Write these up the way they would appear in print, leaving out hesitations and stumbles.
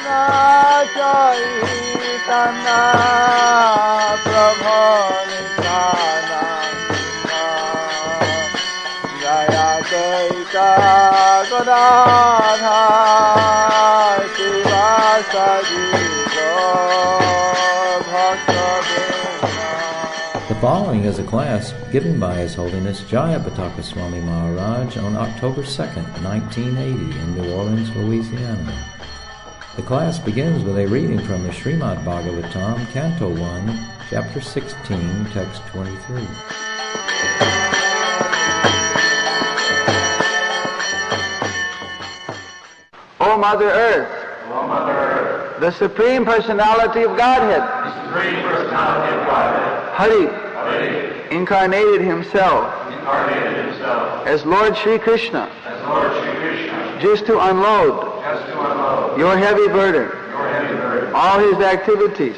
Chaitanya Prabhu Nityananda Jayapataka Gadadha Sivasadi The following is a class given by His Holiness Jayapataka Swami Maharaja on October 2nd, 1980 in New Orleans, Louisiana. The class begins with a reading from the Srimad Bhagavatam, Canto 1, Chapter 16, Text 23. O Mother Earth, the Supreme Personality of Godhead, Hari, incarnated himself as Lord Sri Krishna, just to unload your heavy burden. All his activities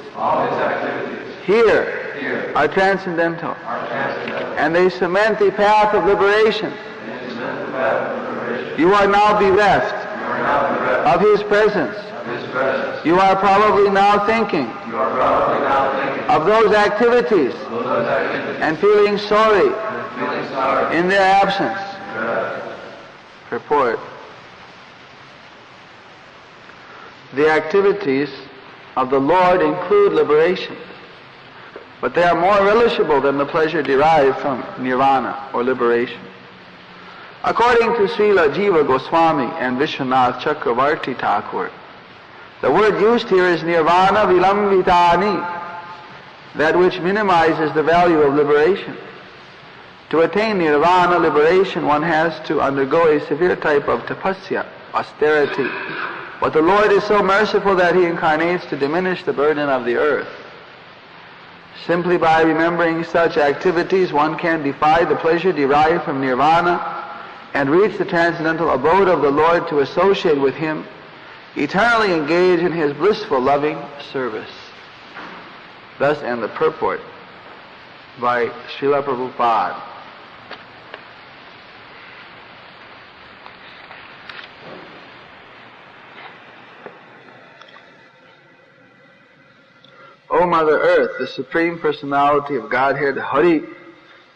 here are transcendental, and they cement the path of liberation. You are now bereft of his presence. You are probably now thinking of those activities and feeling sorry in their absence. Purport. The activities of the Lord include liberation, but they are more relishable than the pleasure derived from nirvana or liberation. According to Srila Jiva Goswami and Vishwanath Chakravarti Thakur, the word used here is nirvana vilambitani, that which minimizes the value of liberation. To attain nirvana, liberation, one has to undergo a severe type of tapasya, austerity. But the Lord is so merciful that He incarnates to diminish the burden of the earth. Simply by remembering such activities, one can defy the pleasure derived from nirvana and reach the transcendental abode of the Lord to associate with Him, eternally engage in His blissful, loving service. Thus end the purport by Srila Prabhupada. O Mother Earth, the Supreme Personality of Godhead, Hari,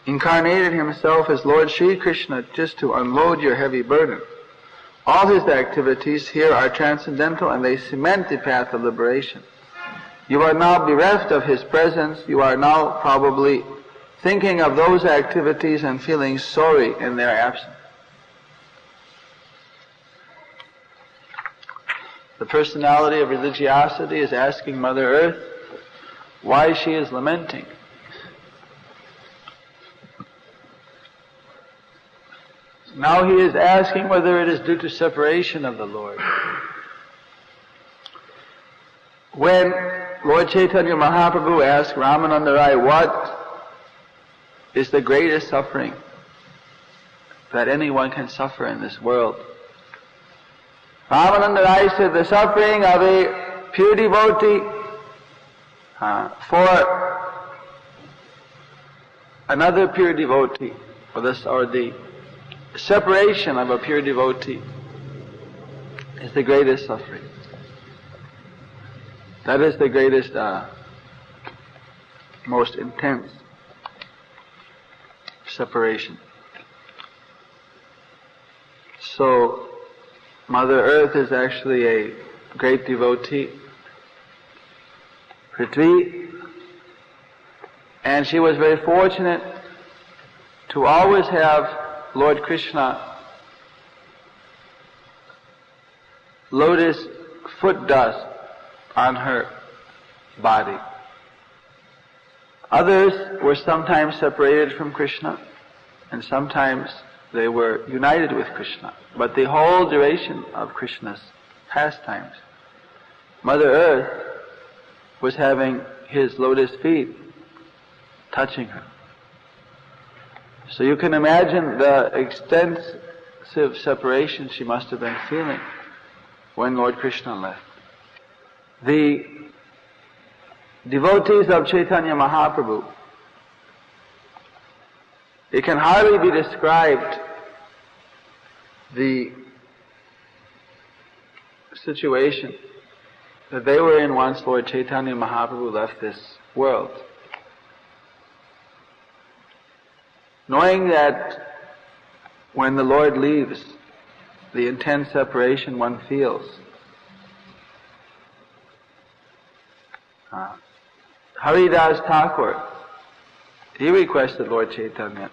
incarnated himself as Lord Sri Krishna just to unload your heavy burden. All his activities here are transcendental, and they cement the path of liberation. You are now bereft of his presence. You are now probably thinking of those activities and feeling sorry in their absence. The personality of religiosity is asking Mother Earth why she is lamenting. Now he is asking whether it is due to separation of the Lord. When Lord Chaitanya Mahaprabhu asked Ramananda Rai, what is the greatest suffering that anyone can suffer in this world? Ramananda Rai said, the suffering of a pure devotee for another pure devotee, or the separation of a pure devotee is the greatest suffering. That is the greatest, most intense separation. So, Mother Earth is actually a great devotee, Prithvi, and she was very fortunate to always have Lord Krishna lotus foot dust on her body. Others were sometimes separated from Krishna, and sometimes they were united with Krishna. But the whole duration of Krishna's pastimes, Mother Earth was having his lotus feet touching her. So you can imagine the extensive separation she must have been feeling when Lord Krishna left. The devotees of Chaitanya Mahaprabhu, it can hardly be described the situation that they were in once Lord Chaitanya Mahaprabhu left this world. Knowing that when the Lord leaves, the intense separation one feels. Haridas Thakur, he requested Lord Chaitanya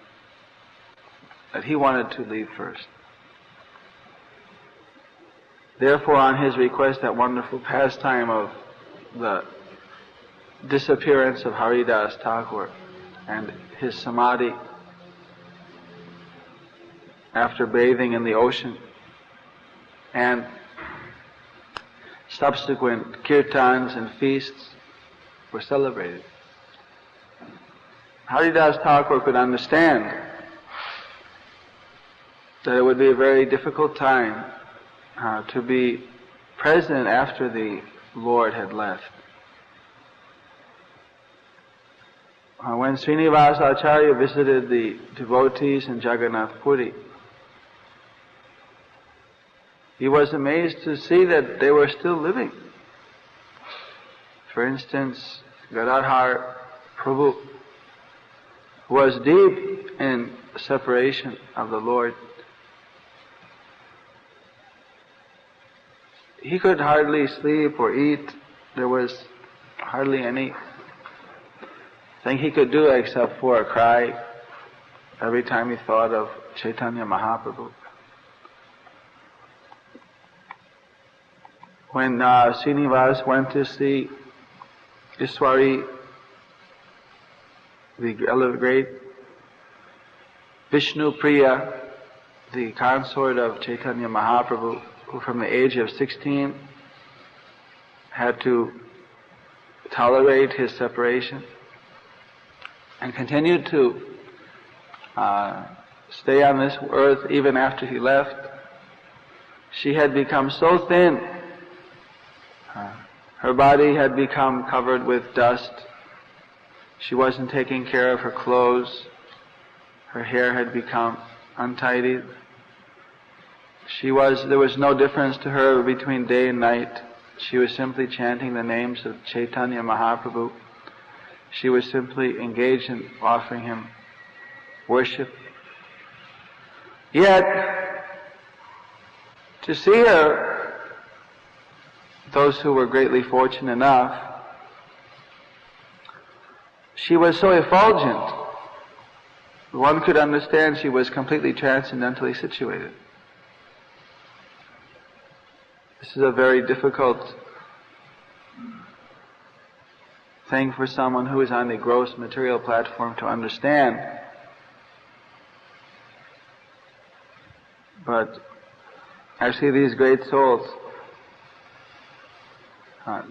that he wanted to leave first. Therefore, on his request, that wonderful pastime of the disappearance of Haridas Thakur and his samadhi after bathing in the ocean, and subsequent kirtans and feasts were celebrated. Haridas Thakur could understand that it would be a very difficult time to be present after the Lord had left. When Srinivasa Acharya visited the devotees in Jagannath Puri, he was amazed to see that they were still living. For instance, Gadadhar Prabhu, who was deep in separation of the Lord, he could hardly sleep or eat. There was hardly anything he could do except for cry every time he thought of Chaitanya Mahaprabhu. When Srinivas went to see Illusory, the great Vishnu Priya, the consort of Chaitanya Mahaprabhu, who from the age of 16 had to tolerate his separation and continued to stay on this earth even after he left. She had become so thin, her body had become covered with dust. She wasn't taking care of her clothes. Her hair had become untidy. There was no difference to her between day and night. She was simply chanting the names of Chaitanya Mahaprabhu. She was simply engaged in offering him worship. Yet, to see her, those who were greatly fortunate enough, she was so effulgent, one could understand she was completely transcendentally situated. This is a very difficult thing for someone who is on the gross material platform to understand. But actually these great souls,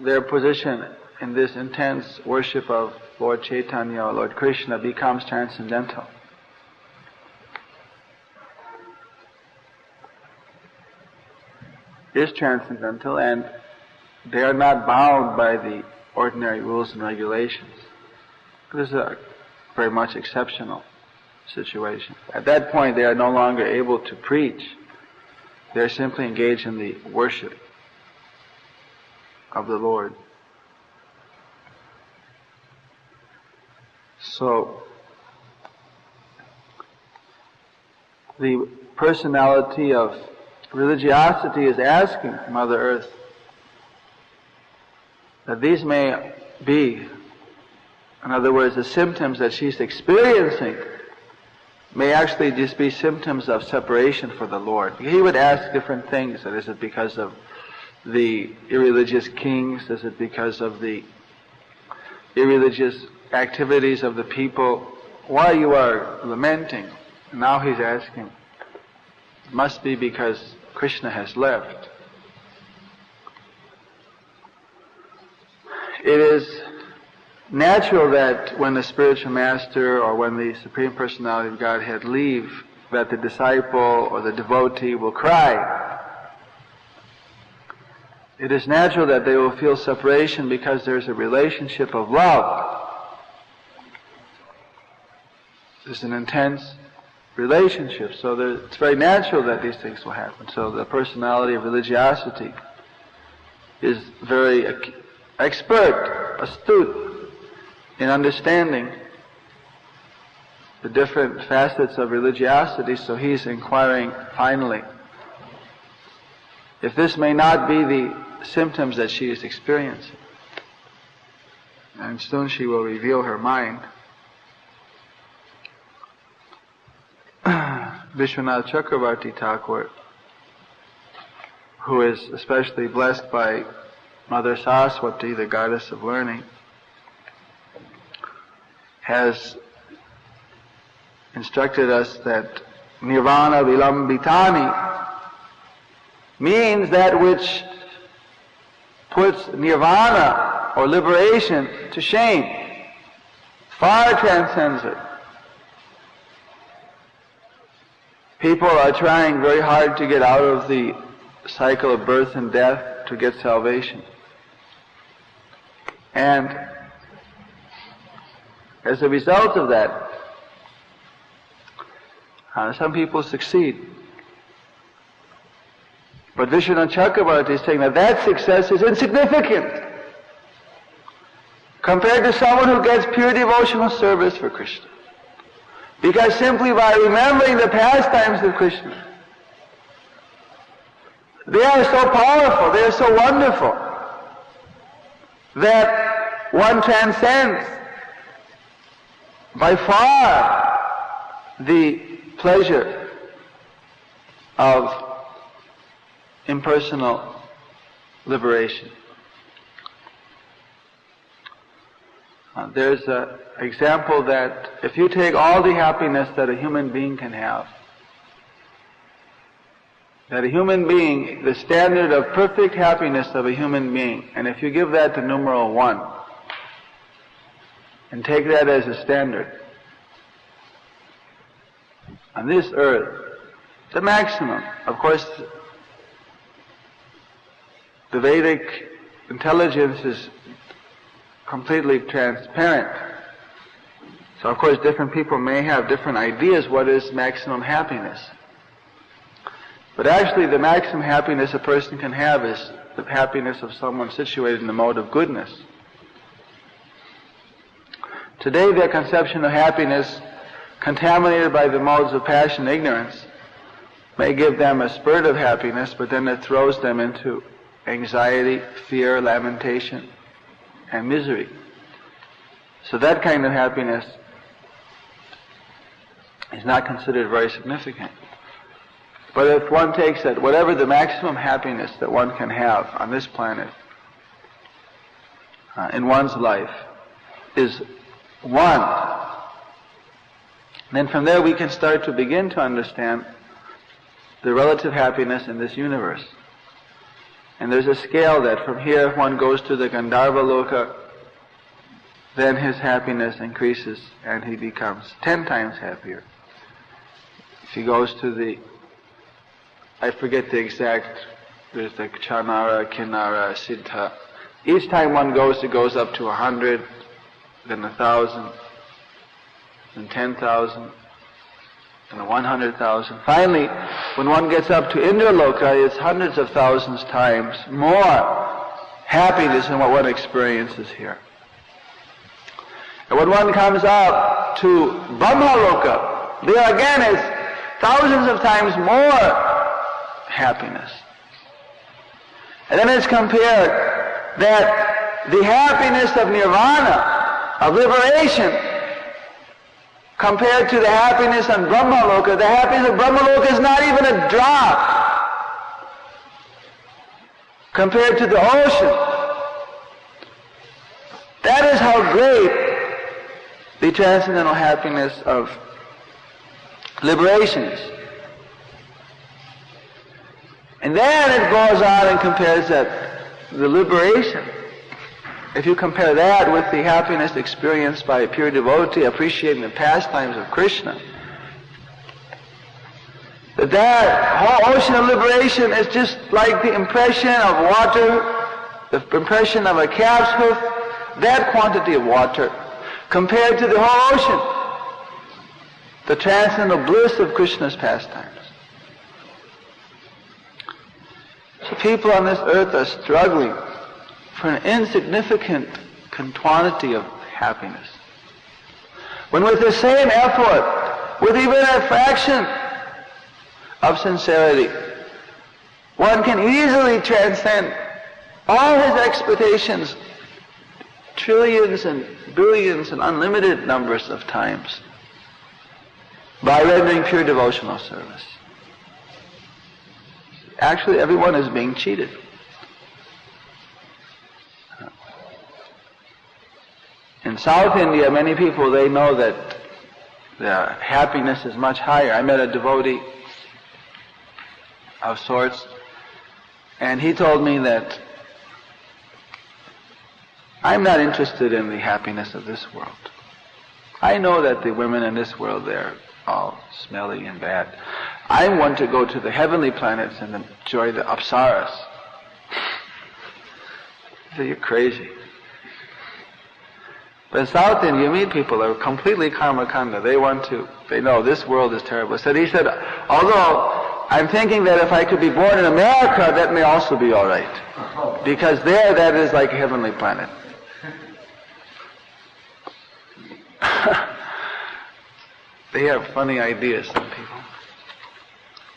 their position in this intense worship of Lord Chaitanya or Lord Krishna becomes transcendental. Is transcendental, and they are not bound by the ordinary rules and regulations. This is a very much exceptional situation. At that point, they are no longer able to preach. They are simply engaged in the worship of the Lord. So, the personality of religiosity is asking Mother Earth that these may be, in other words, the symptoms that she's experiencing may actually just be symptoms of separation for the Lord. He would ask different things. That is it because of the irreligious kings? Is it because of the irreligious activities of the people? Why you are lamenting? Now he's asking, it must be because Krishna has left. It is natural that when the spiritual master or when the Supreme Personality of Godhead leave, that the disciple or the devotee will cry. It is natural that they will feel separation because there's a relationship of love. There's an intense relationship, so it's very natural that these things will happen. So the personality of religiosity is very expert, astute in understanding the different facets of religiosity, so he's inquiring finally if this may not be the symptoms that she is experiencing. And soon she will reveal her mind. Vishwanath Chakravarti Thakur, who is especially blessed by Mother Saraswati, the goddess of learning, has instructed us that nirvana vilambitani means that which puts nirvana or liberation to shame, far transcends it. People are trying very hard to get out of the cycle of birth and death to get salvation. And as a result of that, some people succeed. But Vishwanath Chakravarti is saying that that success is insignificant compared to someone who gets pure devotional service for Krishna. Because simply by remembering the pastimes of Krishna, they are so powerful, they are so wonderful, that one transcends by far the pleasure of impersonal liberation. There's an example that if you take all the happiness that a human being can have, that a human being, the standard of perfect happiness of a human being, and if you give that to numeral 1, and take that as a standard, on this earth, the maximum. Of course, the Vedic intelligence is completely transparent. So of course different people may have different ideas what is maximum happiness. But actually the maximum happiness a person can have is the happiness of someone situated in the mode of goodness. Today their conception of happiness, contaminated by the modes of passion and ignorance, may give them a spurt of happiness, but then it throws them into anxiety, fear, lamentation, and misery. So that kind of happiness is not considered very significant. But if one takes that, whatever the maximum happiness that one can have on this planet, in one's life, is one, then from there we can start to begin to understand the relative happiness in this universe. And there's a scale that from here, if one goes to the Gandharva Loka, then his happiness increases and he becomes 10 times happier. If he goes to the, I forget the exact, there's the Chanara, Kinara, Siddha. Each time one goes, it goes up to 100, then 1,000, then 10,000, and 100,000. Finally, when one gets up to Indraloka, it's hundreds of thousands times more happiness than what one experiences here. And when one comes up to Brahmaloka, there again is thousands of times more happiness. And then it's compared that the happiness of nirvana, of liberation, compared to the happiness on Brahmaloka, the happiness of Brahmaloka is not even a drop compared to the ocean. That is how great the transcendental happiness of liberation is. And then it goes on and compares that the liberation, if you compare that with the happiness experienced by a pure devotee appreciating the pastimes of Krishna, that whole ocean of liberation is just like the impression of water, the impression of a calf's hoof, that quantity of water, compared to the whole ocean, the transcendental bliss of Krishna's pastimes. So people on this earth are struggling for an insignificant quantity of happiness. When with the same effort, with even a fraction of sincerity, one can easily transcend all his expectations, trillions and billions and unlimited numbers of times, by rendering pure devotional service. Actually, everyone is being cheated. In South India, many people, they know that their happiness is much higher. I met a devotee of sorts, and he told me that I'm not interested in the happiness of this world. I know that the women in this world, they're all smelly and bad. I want to go to the heavenly planets and enjoy the apsaras. So you're crazy. But in South India, you meet people that are completely karmakanda. They know this world is terrible. So he said, although I'm thinking that if I could be born in America, that may also be all right. Because there, that is like a heavenly planet. They have funny ideas, some people.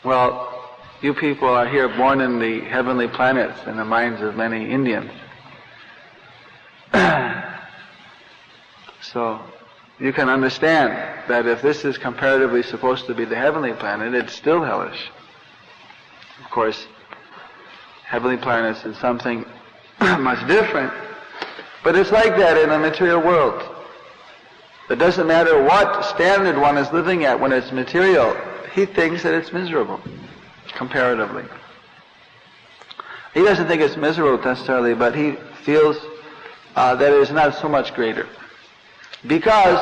Well, you people are here born in the heavenly planets in the minds of many Indians. So you can understand that if this is comparatively supposed to be the heavenly planet, it's still hellish. Of course, heavenly planets is something much different, but it's like that in the material world. It doesn't matter what standard one is living at when it's material, he thinks that it's miserable, comparatively. He doesn't think it's miserable necessarily, but he feels that it is not so much greater. Because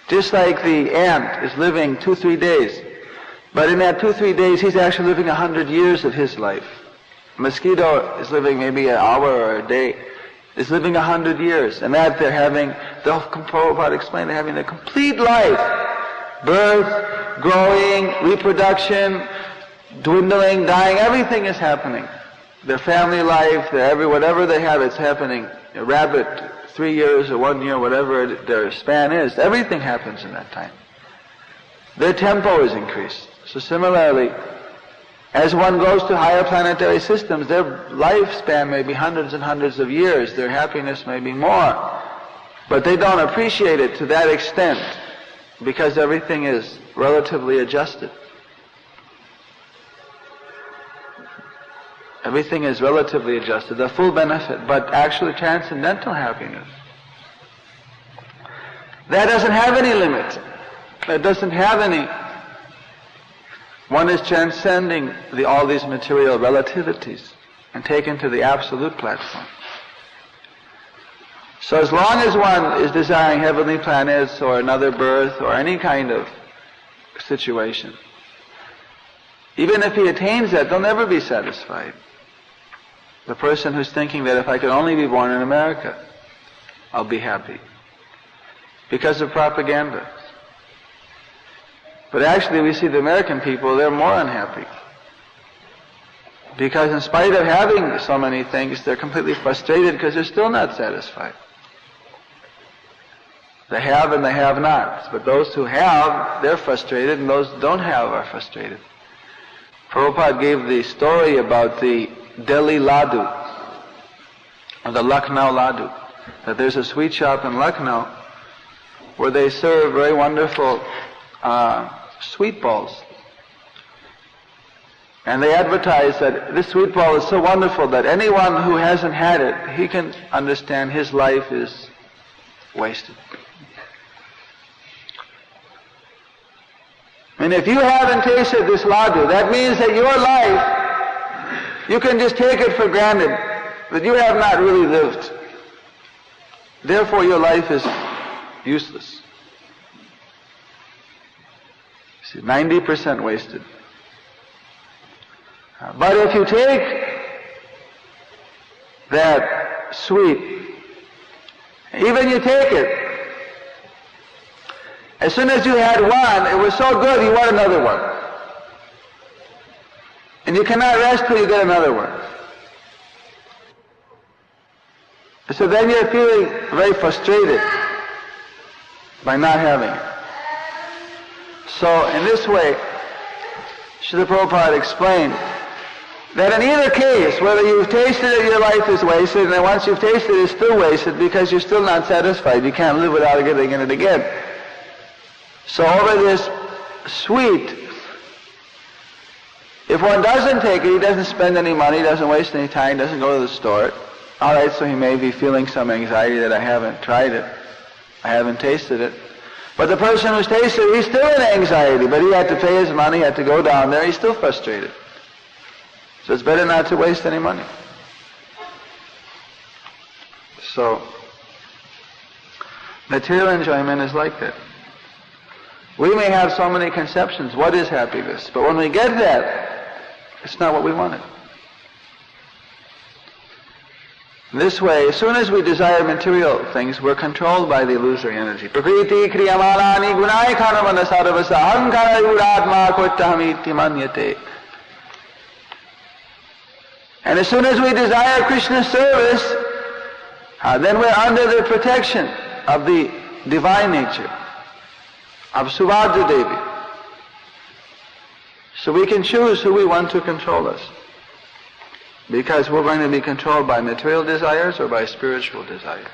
just like the ant is living 2-3 days, but in that 2-3 days he's actually living 100 years of his life. A mosquito is living maybe an hour or a day, is living 100 years, and that they're having, the Prabhupada explained, they're having a complete life. Birth, growing, reproduction, dwindling, dying, everything is happening. Their family life, whatever they have, it's happening. A rabbit, 3 years or 1 year, whatever their span is, everything happens in that time. Their tempo is increased. So similarly, as one goes to higher planetary systems, their lifespan may be hundreds and hundreds of years, their happiness may be more, but they don't appreciate it to that extent because everything is relatively adjusted. Everything is relatively adjusted, the full benefit, but actually transcendental happiness, that doesn't have any limit. That doesn't have any. One is transcending all these material relativities and taken to the absolute platform. So as long as one is desiring heavenly planets or another birth or any kind of situation, even if he attains that, they'll never be satisfied. The person who's thinking that if I could only be born in America, I'll be happy. Because of propaganda. But actually we see the American people, they're more unhappy. Because in spite of having so many things, they're completely frustrated because they're still not satisfied. The have and the have-nots. But those who have, they're frustrated, and those who don't have are frustrated. Prabhupada gave the story about the Delhi Laddu, or the Lucknow Laddu. That there's a sweet shop in Lucknow where they serve very wonderful sweet balls. And they advertise that this sweet ball is so wonderful that anyone who hasn't had it, he can understand his life is wasted. And if you haven't tasted this laddu, that means that your life, you can just take it for granted, that you have not really lived. Therefore your life is useless. See, 90% wasted. But if you take that sweet, even you take it, as soon as you had one, it was so good you want another one. And you cannot rest till you get another one. So then you're feeling very frustrated by not having it. So in this way, Srila Prabhupada explained that in either case, whether you've tasted it, your life is wasted, and then once you've tasted it, it's still wasted because you're still not satisfied. You can't live without getting it again. So over this sweet, if one doesn't take it, he doesn't spend any money, doesn't waste any time, doesn't go to the store. All right, so he may be feeling some anxiety that I haven't tried it, I haven't tasted it. But the person who's tasted it, he's still in anxiety, but he had to pay his money, had to go down there, he's still frustrated. So it's better not to waste any money. So, material enjoyment is like that. We may have so many conceptions, what is happiness? But when we get that, it's not what we wanted. This way, as soon as we desire material things, we're controlled by the illusory energy. Prakriti kriyamanani gunai khanamana sarvasa ahankara yuratma kottahamiti manyate. And as soon as we desire Krishna's service, then we're under the protection of the divine nature, of Subhadra Devi. So we can choose who we want to control us. Because we're going to be controlled by material desires or by spiritual desires.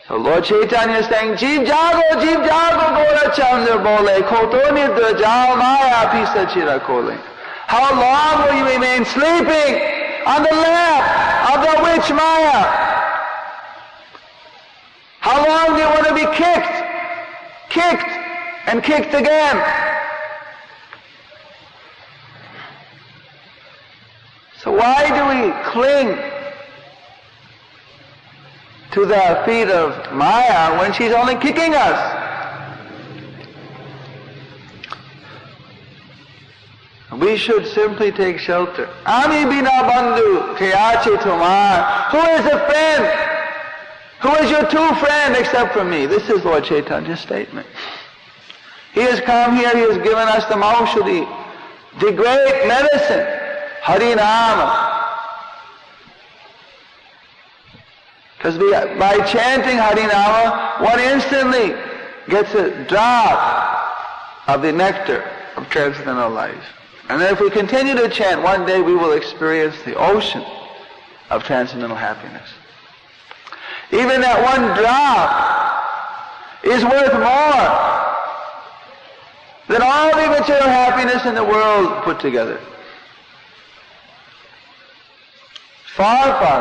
So Lord Chaitanya is saying, Jeev jago gora chandra bole, koto nidra jao maya pisa chira kole. How long will you remain sleeping on the lap of the witch Maya? How long do you want to be kicked, and kicked again? So why do we cling to the feet of Maya when she's only kicking us? We should simply take shelter. Ami bina bandhu kayache tomar. Who is a friend? Who is your true friend except for me? This is Lord Chaitanya's statement. He has come here, he has given us the Mahaushadhi, the great medicine, Harinama. Because by chanting Harinama, one instantly gets a drop of the nectar of transcendental life. And then if we continue to chant, one day we will experience the ocean of transcendental happiness. Even that one drop is worth more than all the material happiness in the world put together. Far, far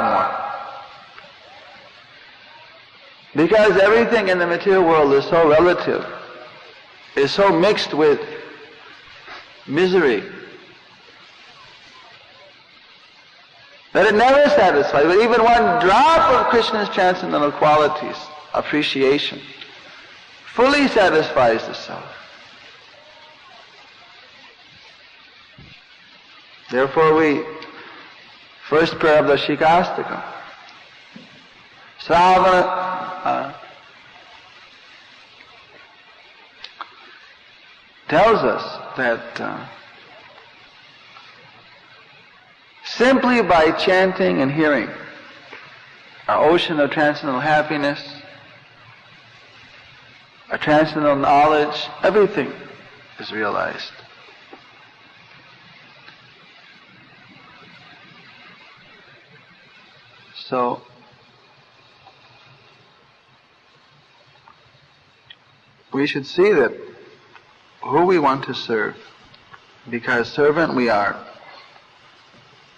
more. Because everything in the material world is so relative, is so mixed with misery, that it never satisfies. But even one drop of Krishna's transcendental qualities, appreciation, fully satisfies the soul. Therefore first prayer of the Shikastakam, Sravana tells us that simply by chanting and hearing, our ocean of transcendental happiness, our transcendental knowledge, everything is realized. So, we should see that who we want to serve, because servant we are.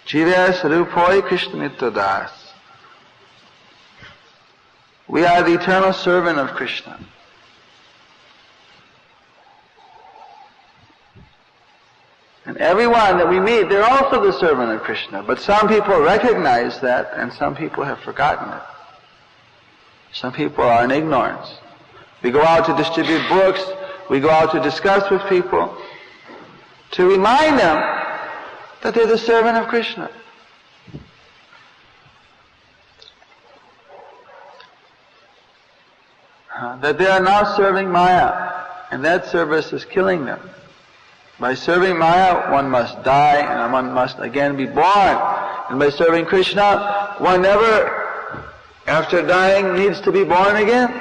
Jiva Sarupoi Krishna Mitra Das. We are the eternal servant of Krishna. And everyone that we meet, they're also the servant of Krishna. But some people recognize that, and some people have forgotten it. Some people are in ignorance. We go out to distribute books, we go out to discuss with people, to remind them that they're the servant of Krishna. That they are now serving Maya, and that service is killing them. By serving Maya, one must die, and one must again be born And by serving Krishna, one never, after dying, needs to be born again.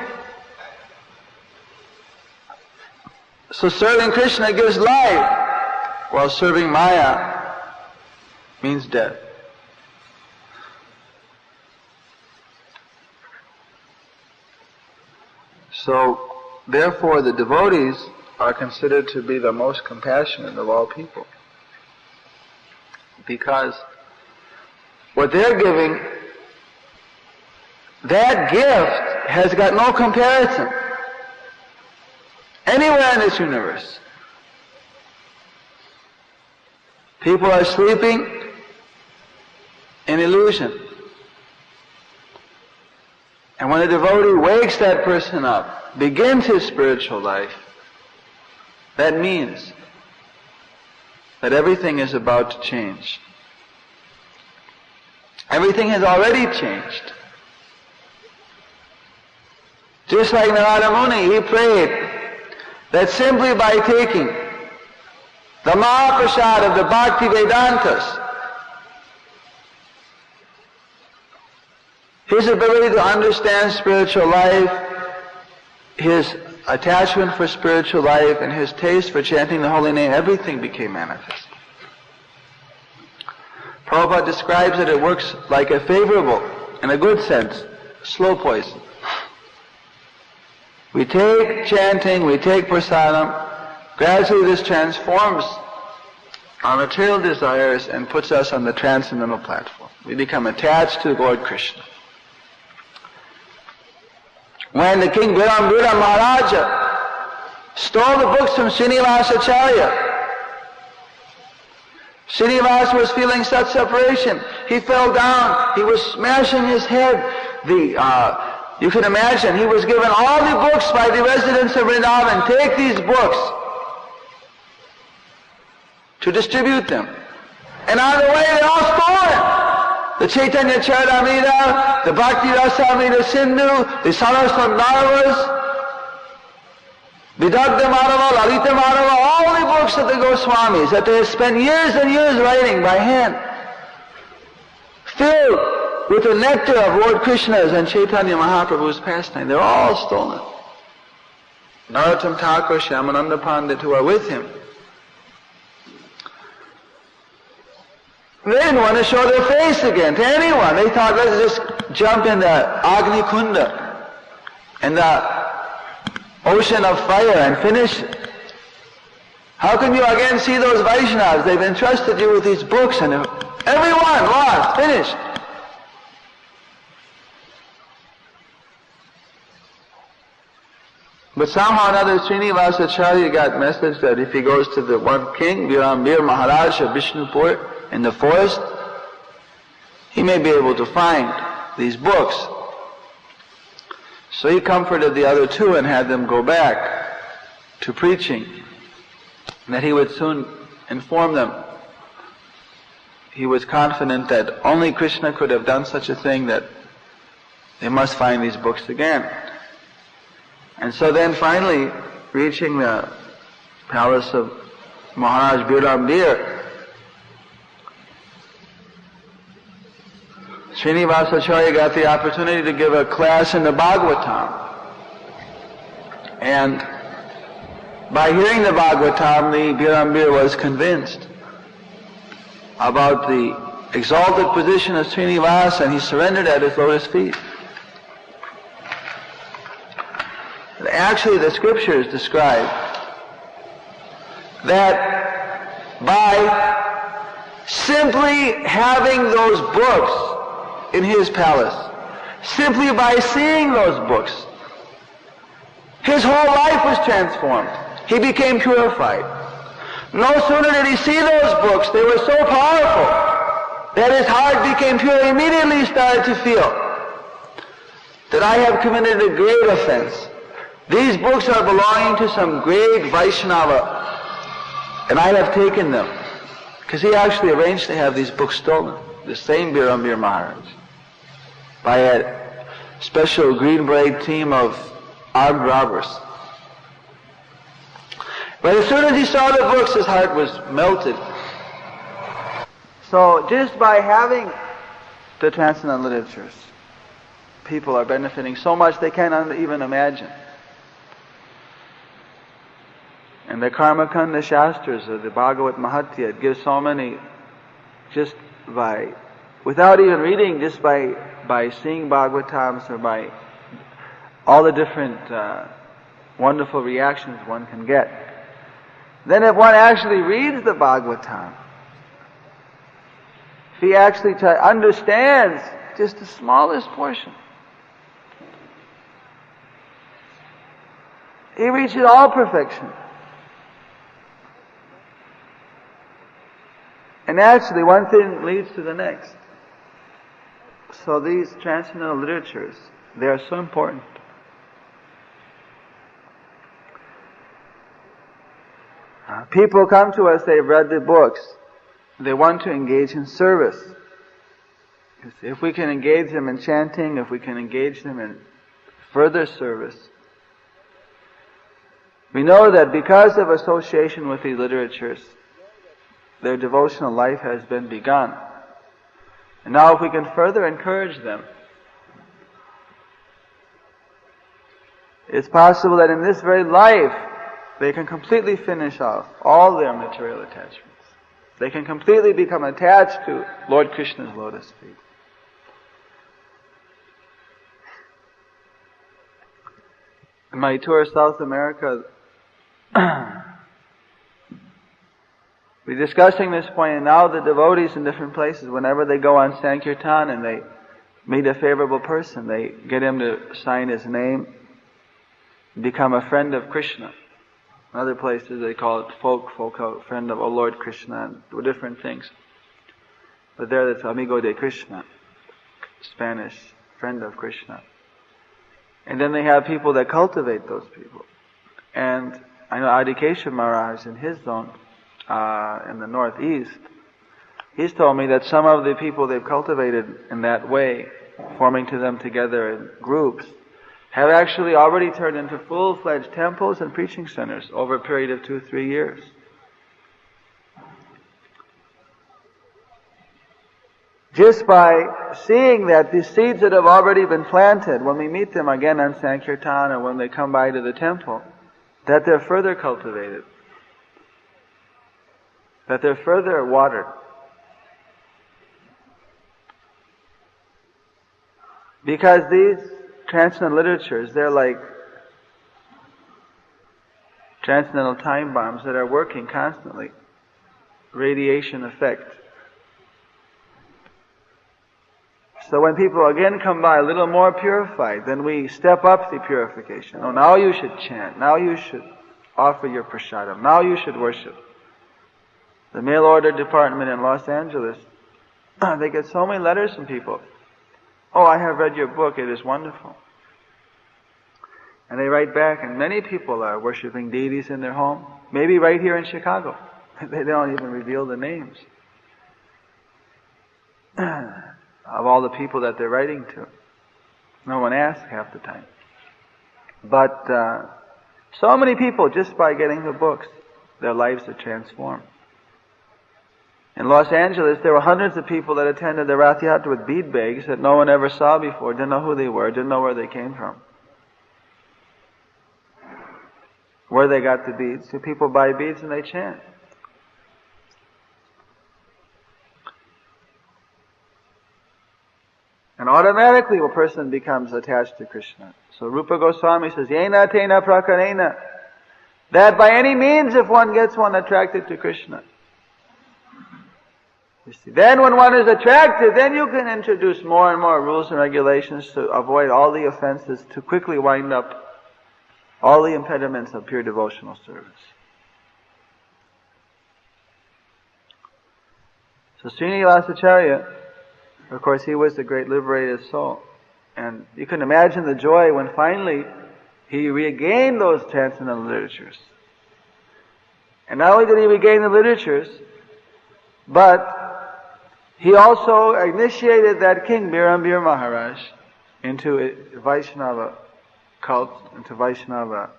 So serving Krishna gives life, while serving Maya means death. So, therefore, the devotees are considered to be the most compassionate of all people. Because what they're giving, that gift has got no comparison anywhere in this universe. People are sleeping in illusion. And when a devotee wakes that person up, begins his spiritual life, that means that everything is about to change. Everything has already changed. Just like Narada Muni, he prayed that simply by taking the Mahaprasad of the Bhakti Vedantas, his ability to understand spiritual life, his attachment for spiritual life, and his taste for chanting the holy name, everything became manifest. Prabhupada describes that it works like a favorable, in a good sense, slow poison. We take chanting, we take prasadam, gradually this transforms our material desires and puts us on the transcendental platform. We become attached to Lord Krishna. When the king Virambira Maharaja stole the books from Srinivasacharya, Srinivasa was feeling such separation. He fell down. He was smashing his head. You can imagine, he was given all the books by the residents of Vrindavan. Take these books to distribute them. And on the way, they're all stolen. The Chaitanya Charitamrita, the Bhakti Rasamrita Sindhu, the Saraswat the Dagda Madhava, Lalita Madhava, all the books of the Goswamis that they have spent years and years writing by hand, filled with the nectar of Lord Krishna's and Chaitanya Mahaprabhu's pastime. They're all stolen. Narottam Thakur, Shyamananda Pandit, who are with him, they didn't want to show their face again to anyone. They thought, let's just jump in the Agni Kunda, in the ocean of fire, and finish it. How can you again see those Vaishnavas? They've entrusted you with these books, and everyone lost, finished. But somehow or another, Srinivasacharya got message that if he goes to the one king, Virambir Maharaja of Vishnupur, in the forest, he may be able to find these books. So he comforted the other two and had them go back to preaching, and that he would soon inform them. He was confident that only Krishna could have done such a thing, that they must find these books again. And so then finally, reaching the palace of Maharaj Virambir, Srinivasacharya got the opportunity to give a class in the Bhagavatam. And by hearing the Bhagavatam, the Virambir was convinced about the exalted position of Srinivasa, and he surrendered at his lotus feet. And actually, the scriptures describe that by simply having those books in his palace, simply by seeing those books, his whole life was transformed. He became purified. No sooner did he see those books, they were so powerful that his heart became pure. Immediately he started to feel that I have committed a great offense. These books are belonging to some great Vaishnava, and I have taken them. Because he actually arranged to have these books stolen, the same Virambir Maharaj, by a special green beret team of armed robbers. But as soon as he saw the books, his heart was melted. So just by having the transcendental literatures, people are benefiting so much they can't even imagine. And the Karmakanda Shastras or the Bhagavat Mahatya, it gives so many, just by, without even reading, just by seeing Bhagavatams or by all the different wonderful reactions one can get. Then if one actually reads the Bhagavatam, if he actually understands just the smallest portion, he reaches all perfection. And actually, one thing leads to the next. So these transcendental literatures, they are so important. People come to us, they've read the books, they want to engage in service. If we can engage them in chanting, if we can engage them in further service, we know that because of association with these literatures, their devotional life has been begun. And now if we can further encourage them, it's possible that in this very life, they can completely finish off all their material attachments. They can completely become attached to Lord Krishna's lotus feet. In my tour of South America, we're discussing this point, and now the devotees in different places, whenever they go on Sankirtan and they meet a favorable person, they get him to sign his name, become a friend of Krishna. In other places they call it folk friend of O Lord Krishna, and do different things. But there it's amigo de Krishna, Spanish, friend of Krishna. And then they have people that cultivate those people. And I know Adhikesha Maharaj in his zone, in the northeast, he's told me that some of the people they've cultivated in that way, forming to them together in groups, have actually already turned into full-fledged temples and preaching centers over a period of 2-3 years. Just by seeing that the seeds that have already been planted, when we meet them again on Sankirtan or when they come by to the temple, that they're further cultivated, that they're further watered. Because these transcendental literatures, they're like transcendental time bombs that are working constantly. Radiation effect. So when people again come by a little more purified, then we step up the purification. Oh, now you should chant. Now you should offer your prasadam. Now you should worship. The mail order department in Los Angeles, they get so many letters from people. Oh, I have read your book. It is wonderful. And they write back, and many people are worshiping deities in their home. Maybe right here in Chicago. They don't even reveal the names of all the people that they're writing to. No one asks half the time. But so many people, just by getting the books, their lives are transformed. In Los Angeles, there were hundreds of people that attended the Rath Yatra with bead bags that no one ever saw before, didn't know who they were, didn't know where they came from, where they got the beads. So people buy beads and they chant. And automatically a person becomes attached to Krishna. So Rupa Goswami says, Yena tena prakarena, that by any means if one gets one attracted to Krishna. You see, then when one is attracted, then you can introduce more and more rules and regulations to avoid all the offenses, to quickly wind up all the impediments of pure devotional service. So Srinivasacharya, of course, he was the great liberated soul. And you can imagine the joy when finally he regained those transcendental literatures. And not only did he regain the literatures, but he also initiated that king, Birambir Maharaj, into a Vaishnava cult, into Vaishnava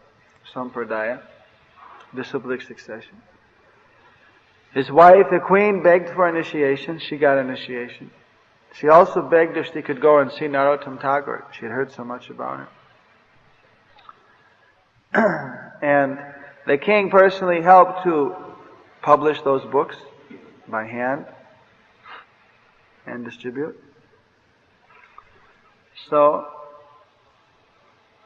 Sampradaya, disciplic succession. His wife, the queen, begged for initiation. She got initiation. She also begged if she could go and see Narottam Thakur. She had heard so much about him. And the king personally helped to publish those books by hand and distribute. So,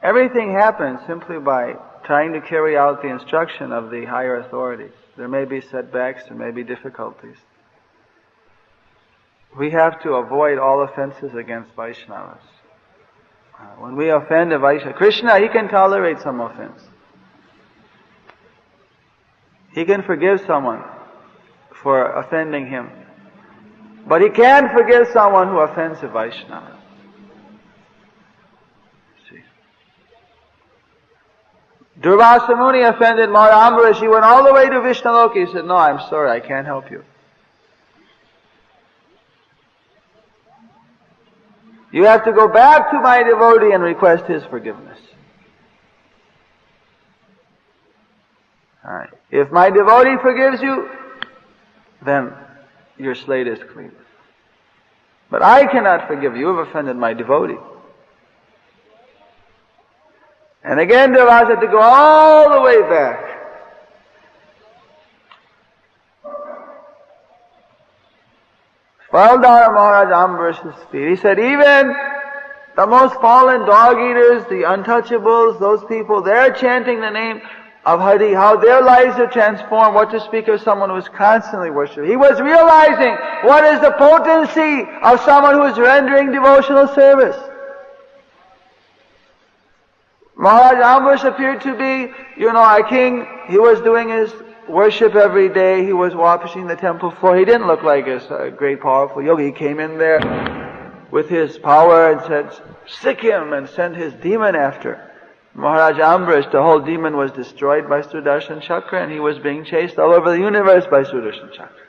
everything happens simply by trying to carry out the instruction of the higher authorities. There may be setbacks, there may be difficulties. We have to avoid all offenses against Vaishnavas. When we offend a Vaishnava, Krishna, he can tolerate some offense. He can forgive someone for offending him. But he can't forgive someone who offends a Vaishnava. Durvasa Muni offended Maharaja. He went all the way to Vishnaloka. He said, no, I'm sorry, I can't help you. You have to go back to my devotee and request his forgiveness. Alright. If my devotee forgives you, then your slate is clean. But I cannot forgive you. You have offended my devotee. And again, Durvasa had to go all the way back. Fell down at Maharaja Ambarish's feet. He said, even the most fallen dog eaters, the untouchables, those people, they're chanting the name of Hari, how their lives are transformed. What to speak of someone who is constantly worshipped. He was realizing what is the potency of someone who is rendering devotional service. Maharaja Ambarish appeared to be, a king. He was doing his worship every day. He was washing the temple floor. He didn't look like a great powerful yogi. He came in there with his power and said, sick him, and sent his demon after Maharaja Ambarish. The whole demon was destroyed by Sudarshan Chakra, and he was being chased all over the universe by Sudarshan Chakra.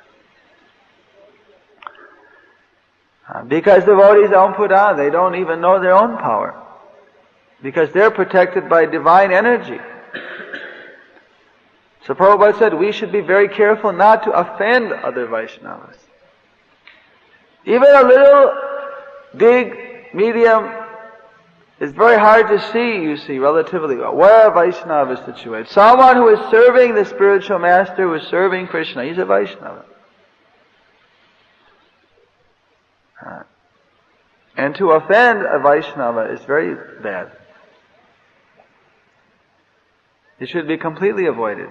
Because devotees don't put on, they don't even know their own power. Because they're protected by divine energy. So Prabhupada said we should be very careful not to offend other Vaishnavas. Even a little, big, medium, is very hard to see, you see, relatively, where a Vaishnava is situated. Someone who is serving the spiritual master, who is serving Krishna, he's a Vaishnava. And to offend a Vaishnava is very bad. It should be completely avoided.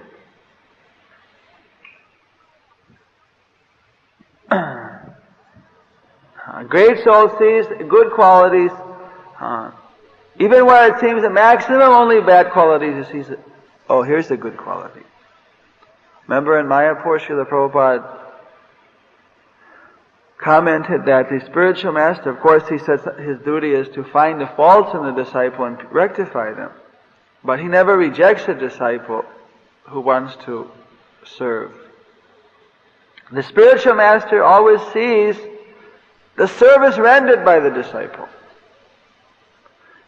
Great soul sees good qualities, even where it seems the maximum only bad qualities, he sees it. Oh, here's the good quality. Remember in Mayapur, Srila Prabhupada commented that the spiritual master, of course, he says his duty is to find the faults in the disciple and rectify them. But he never rejects a disciple who wants to serve. The spiritual master always sees the service rendered by the disciple.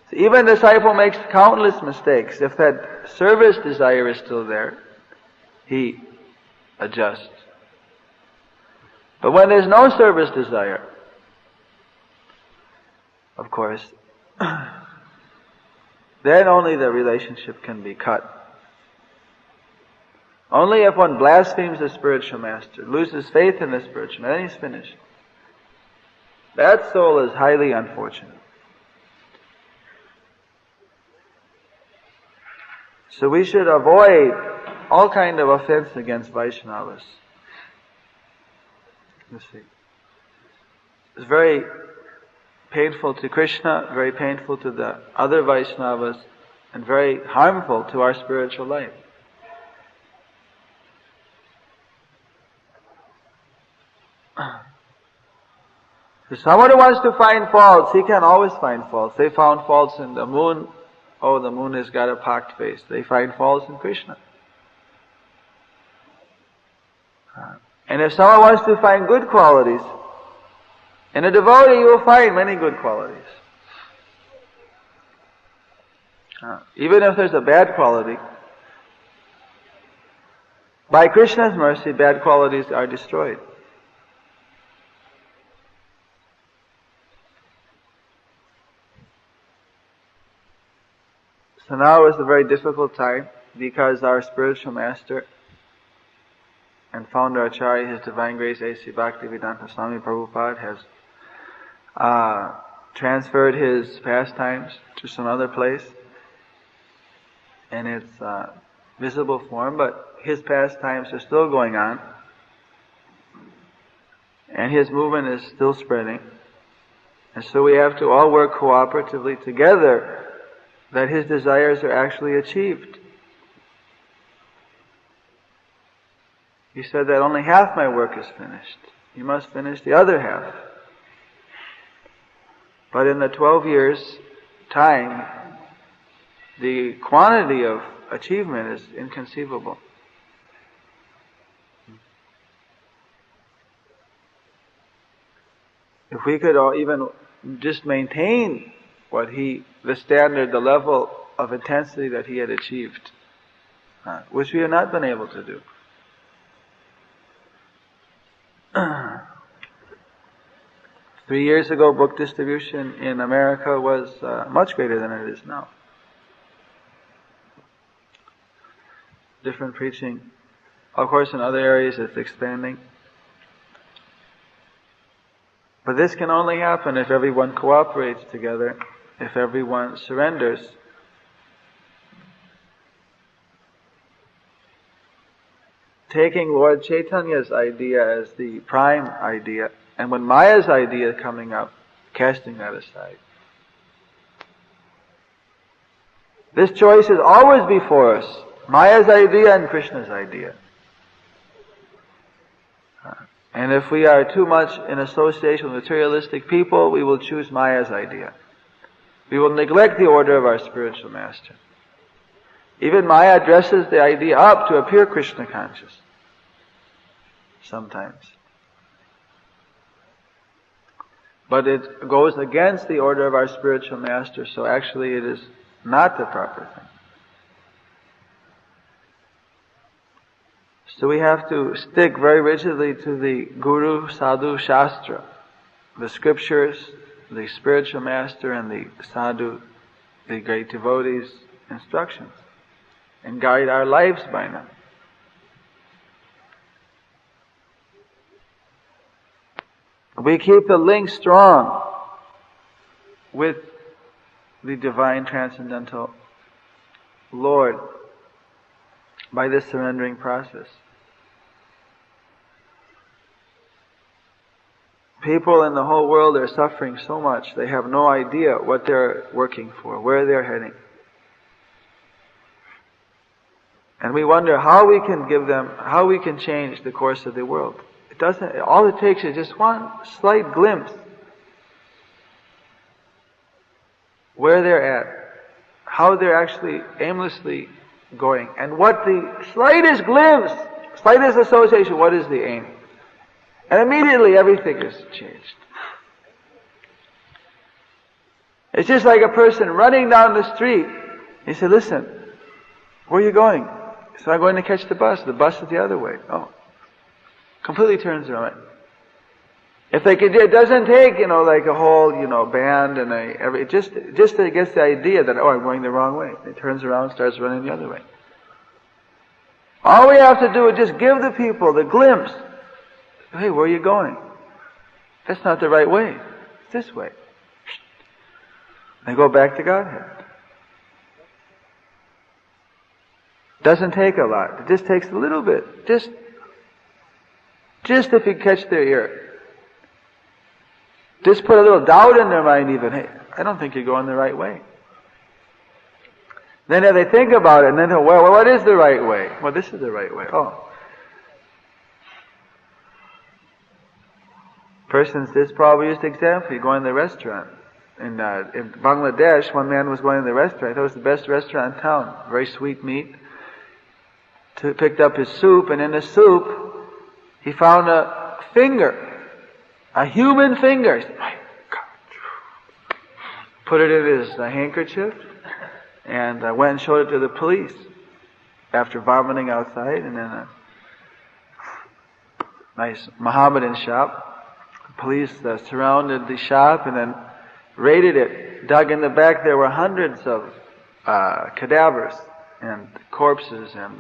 So even the disciple makes countless mistakes. If that service desire is still there, he adjusts. But when there's no service desire, of course, then only the relationship can be cut. Only if one blasphemes the spiritual master, loses faith in the spiritual master, then he's finished. That soul is highly unfortunate. So we should avoid all kind of offense against Vaishnavas. You see, it's very painful to Krishna, very painful to the other Vaishnavas, and very harmful to our spiritual life. If someone who wants to find faults, he can always find faults. They found faults in the moon. Oh, the moon has got a pocked face. They find faults in Krishna. And if someone wants to find good qualities, in a devotee you will find many good qualities. Even if there's a bad quality, By Krishna's mercy, bad qualities are destroyed. So now is a very difficult time because our spiritual master and founder Acharya, His Divine Grace A.C. Bhaktivedanta Swami Prabhupada, has transferred his pastimes to some other place in its visible form, but his pastimes are still going on, and his movement is still spreading. And so we have to all work cooperatively together that his desires are actually achieved. He said that only half my work is finished. You must finish the other half. But in the 12 years' time, the quantity of achievement is inconceivable. If we could all even just maintain the standard, the level of intensity that he had achieved, which we have not been able to do. 3 years ago, book distribution in America was much greater than it is now. Different preaching. Of course, in other areas it's expanding. But this can only happen if everyone cooperates together, if everyone surrenders. Taking Lord Chaitanya's idea as the prime idea, and when Maya's idea coming up, casting that aside. This choice is always before us, Maya's idea and Krishna's idea. And if we are too much in association with materialistic people, we will choose Maya's idea. We will neglect the order of our spiritual master. Even Maya dresses the idea up to appear Krishna conscious. Sometimes. But it goes against the order of our spiritual master, so actually it is not the proper thing. So we have to stick very rigidly to the Guru, Sadhu, Shastra, the scriptures, the spiritual master, and the Sadhu, the great devotees' instructions, and guide our lives by them. We keep the link strong with the divine transcendental Lord by this surrendering process. People in the whole world are suffering so much, they have no idea what they're working for, where they're heading. And we wonder how we can change the course of the world. All it takes is just one slight glimpse where they're at, how they're actually aimlessly going, and what the slightest glimpse, slightest association, what is the aim? And immediately everything is changed. It's just like a person running down the street. He said, listen, where are you going? So I'm going to catch the bus. The bus is the other way. Oh. Completely turns around. If they could, it doesn't take, like a whole, band and just to get the idea that, I'm going the wrong way. It turns around, starts running the other way. All we have to do is just give the people the glimpse. Hey, where are you going? That's not the right way. It's this way. They go back to Godhead. Doesn't take a lot. It just takes a little bit. Just if you catch their ear. Just put a little doubt in their mind even. Hey, I don't think you're going the right way. Then if they think about it, and then well, what is the right way? Well, this is the right way. Oh. This probably used example. You go in the restaurant. In Bangladesh, one man was going in the restaurant. It was the best restaurant in town. Very sweet meat. Picked up his soup, and in the soup, he found a finger. A human finger. He said, my God. Put it in his handkerchief, and went and showed it to the police after vomiting outside, and then nice Mohammedan shop. The police surrounded the shop and then raided it. Dug in the back, there were hundreds of cadavers and corpses and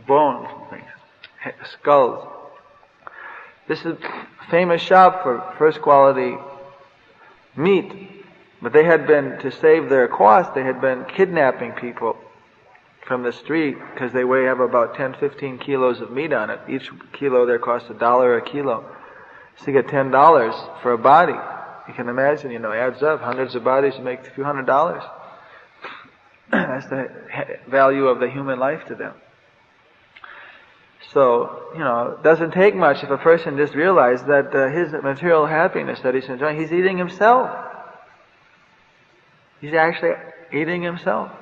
bones and things, skulls. This is a famous shop for first quality meat, but they had been, to save their cost, they had been kidnapping people from the street because they have about 10-15 kilos of meat on it. Each kilo there costs $1 a kilo. So you get $10 for a body. You can imagine, adds up. Hundreds of bodies make a few $100s. That's the value of the human life to them. So, it doesn't take much if a person just realizes that his material happiness that he's enjoying, he's eating himself. He's actually eating himself.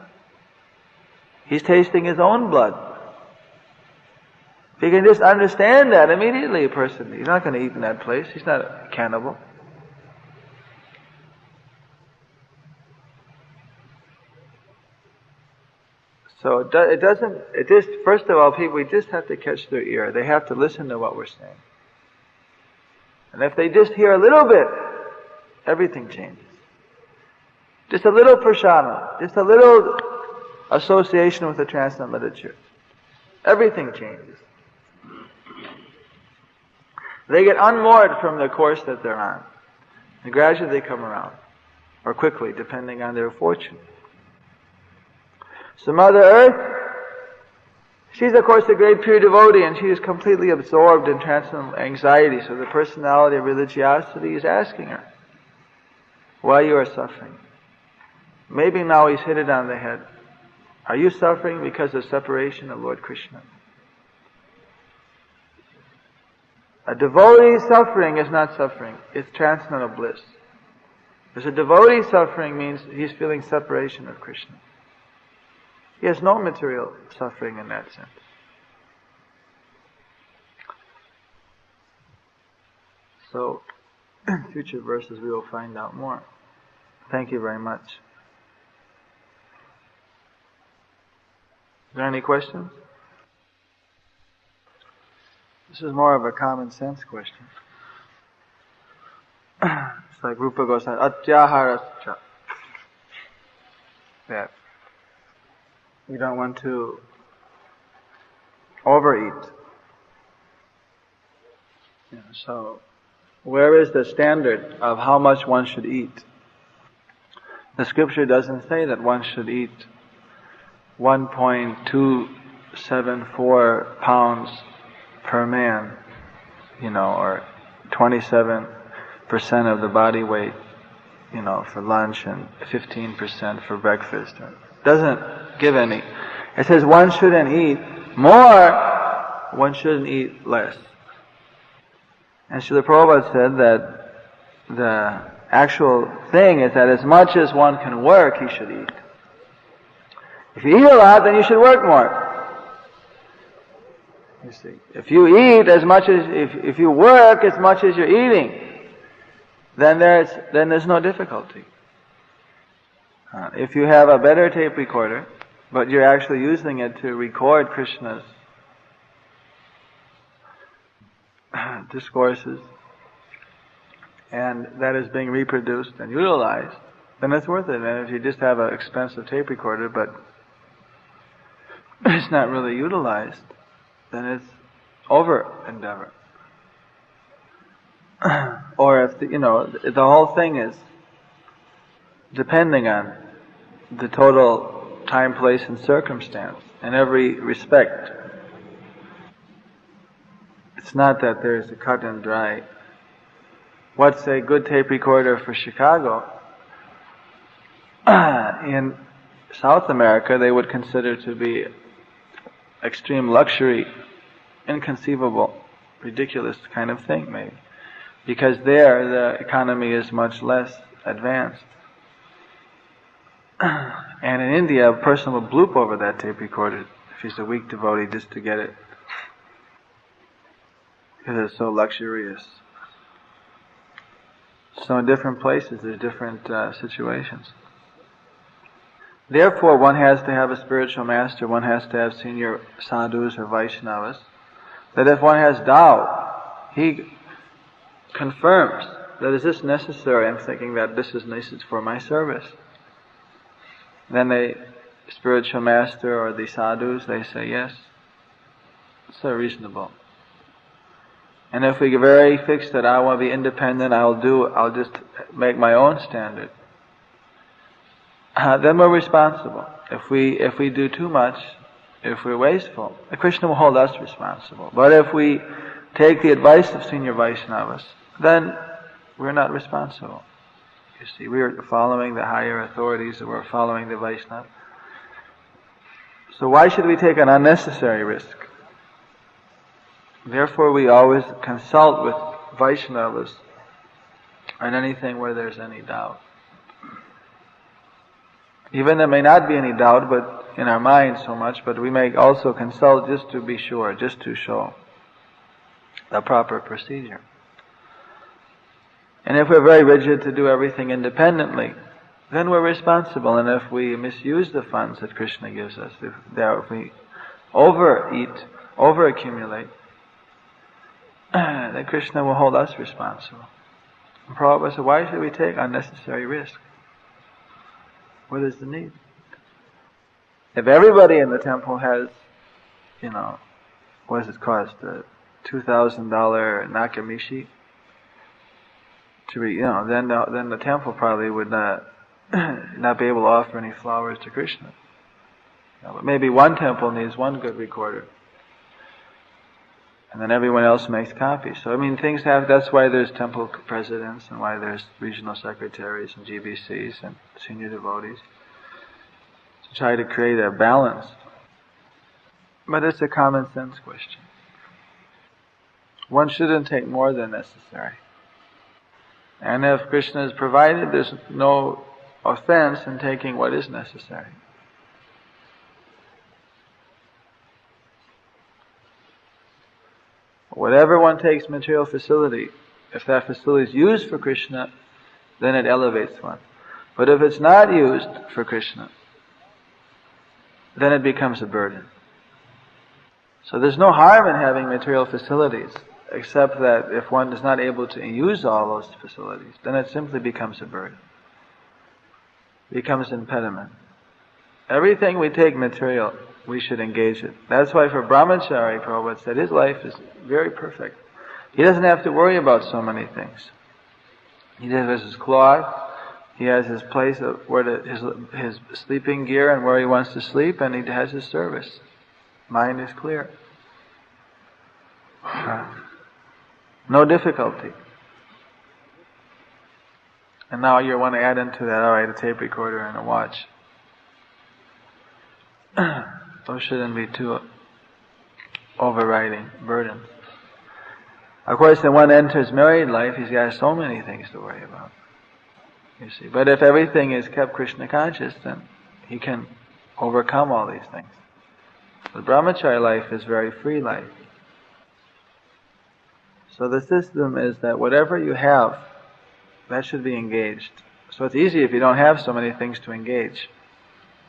He's tasting his own blood. If you can just understand that immediately, a person, he's not going to eat in that place. He's not a cannibal. So first of all, people, we just have to catch their ear. They have to listen to what we're saying. And if they just hear a little bit, everything changes. Just a little prashana, just a little association with the Transcendental literature. Everything changes. They get unmoored from the course that they're on. And gradually they come around. Or quickly, depending on their fortune. So Mother Earth, she's of course a great pure devotee, and she is completely absorbed in transcendental anxiety. So the personality of religiosity is asking her why you are suffering. Maybe now he's hit it on the head. Are you suffering because of separation of Lord Krishna? A devotee's suffering is not suffering, it's transcendental bliss. Because a devotee's suffering means he's feeling separation of Krishna. He has no material suffering in that sense. So, in future verses we will find out more. Thank you very much. Is there any questions? This is more of a common sense question. It's like Rupa Goswami, Atyaharascha. That we don't want to overeat. So, where is the standard of how much one should eat? The scripture doesn't say that one should eat 1.274 pounds per man, or 27% of the body weight, for lunch and 15% for breakfast. It doesn't give any. It says one shouldn't eat more, one shouldn't eat less. And Srila Prabhupada said that the actual thing is that as much as one can work, he should eat. If you eat a lot, then you should work more. You see, if you eat as much as, if you work as much as you're eating, then there's no difficulty. If you have a better tape recorder, but you're actually using it to record Krishna's discourses, and that is being reproduced and utilized, then it's worth it. And if you just have an expensive tape recorder, but it's not really utilized, then it's over endeavor. Or if the whole thing is depending on the total time, place, and circumstance in every respect. It's not that there's a cut and dry. What's a good tape recorder for Chicago? In South America, they would consider to be extreme luxury, inconceivable, ridiculous kind of thing, maybe. Because there, the economy is much less advanced. And in India, a person will bloop over that tape recorder if he's a weak devotee just to get it. Because it's so luxurious. So in different places, there's different situations. Therefore, one has to have a spiritual master, one has to have senior sadhus or Vaishnavas, that if one has doubt, he confirms that is this necessary. I'm thinking that this is necessary for my service. Then the spiritual master or the sadhus, they say yes. So reasonable. And if we get very fixed that I want to be independent, I'll just make my own standard. Then we're responsible. If we do too much, if we're wasteful, Krishna will hold us responsible. But if we take the advice of senior Vaishnavas, then we're not responsible. You see, we are following the higher authorities, we're following the Vaishnava. So why should we take an unnecessary risk? Therefore we always consult with Vaishnavas on anything where there's any doubt. Even there may not be any doubt, but in our mind so much, but we may also consult just to be sure, just to show the proper procedure. And if we're very rigid to do everything independently, then we're responsible. And if we misuse the funds that Krishna gives us, if we overeat, overaccumulate, then Krishna will hold us responsible. And Prabhupada said, why should we take unnecessary risk? What is the need? If everybody in the temple has, what does it cost? $2,000 nakamishi to be, then the temple probably would not be able to offer any flowers to Krishna. But maybe one temple needs one good recorder, and then everyone else makes copies. So things have. That's why there's temple presidents, and why there's regional secretaries and GBCs and senior devotees, to try to create a balance. But it's a common sense question. One shouldn't take more than necessary. And if Krishna is provided, there's no offense in taking what is necessary. Whatever one takes material facility, if that facility is used for Krishna, then it elevates one. But if it's not used for Krishna, then it becomes a burden. So there's no harm in having material facilities, except that if one is not able to use all those facilities, then it simply becomes a burden. It becomes an impediment. Everything we take material, we should engage it. That's why for brahmachari, Prabhupada said his life is very perfect. He doesn't have to worry about so many things. He has his cloth, he has his place of his sleeping gear and where he wants to sleep, and he has his service. Mind is clear. No difficulty. And now you want to add into that, alright, a tape recorder and a watch. Those shouldn't be too overriding burdens. Of course, when one enters married life, he's got so many things to worry about. You see, but if everything is kept Krishna conscious, then he can overcome all these things. The brahmachari life is very free life. So the system is that whatever you have, that should be engaged. So it's easy if you don't have so many things to engage.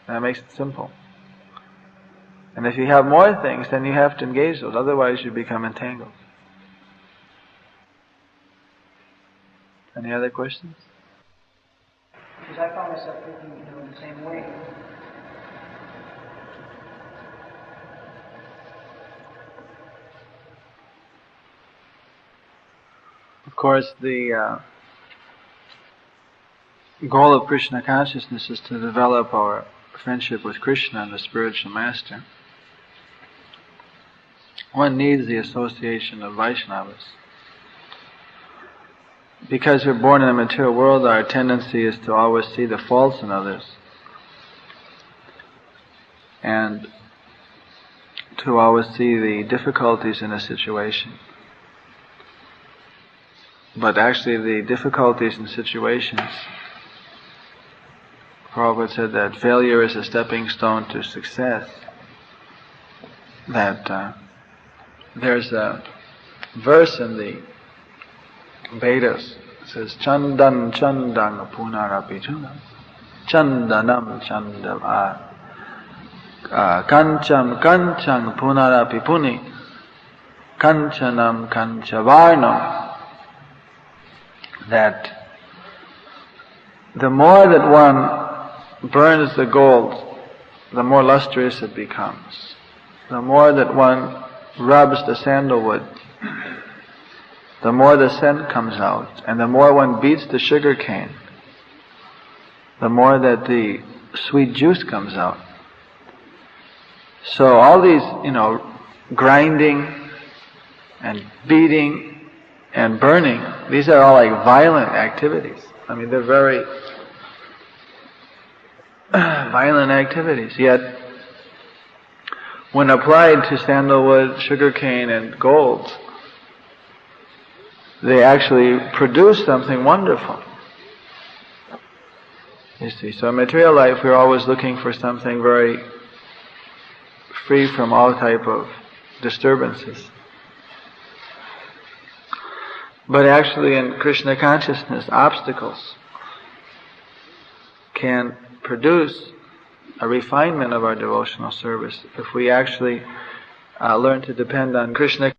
That makes it simple. And if you have more things, then you have to engage those. Otherwise you become entangled. Any other questions? Because I find myself thinking, in the same way. Of course, the goal of Krishna consciousness is to develop our friendship with Krishna and the spiritual master. One needs the association of Vaishnavas. Because we're born in a material world, our tendency is to always see the faults in others and to always see the difficulties in a situation. But actually the difficulties in situations, Prabhupada said that failure is a stepping stone to success. That there's a verse in the Vedas. It says, Chandan Chandang Punarapijuna Chandanam Chandava Kancham Kanchang Punarapipuni kanchanam kanchavarnam, that the more that one burns the gold, the more lustrous it becomes. The more that one rubs the sandalwood, the more the scent comes out. And the more one beats the sugar cane, the more that the sweet juice comes out. So all these, grinding and beating and burning, these are all like violent activities. I mean, they're very violent activities. Yet, when applied to sandalwood, sugarcane, and gold, they actually produce something wonderful. You see, so in material life, we're always looking for something very free from all type of disturbances. But actually in Krishna consciousness, obstacles can produce a refinement of our devotional service if we actually learn to depend on Krishna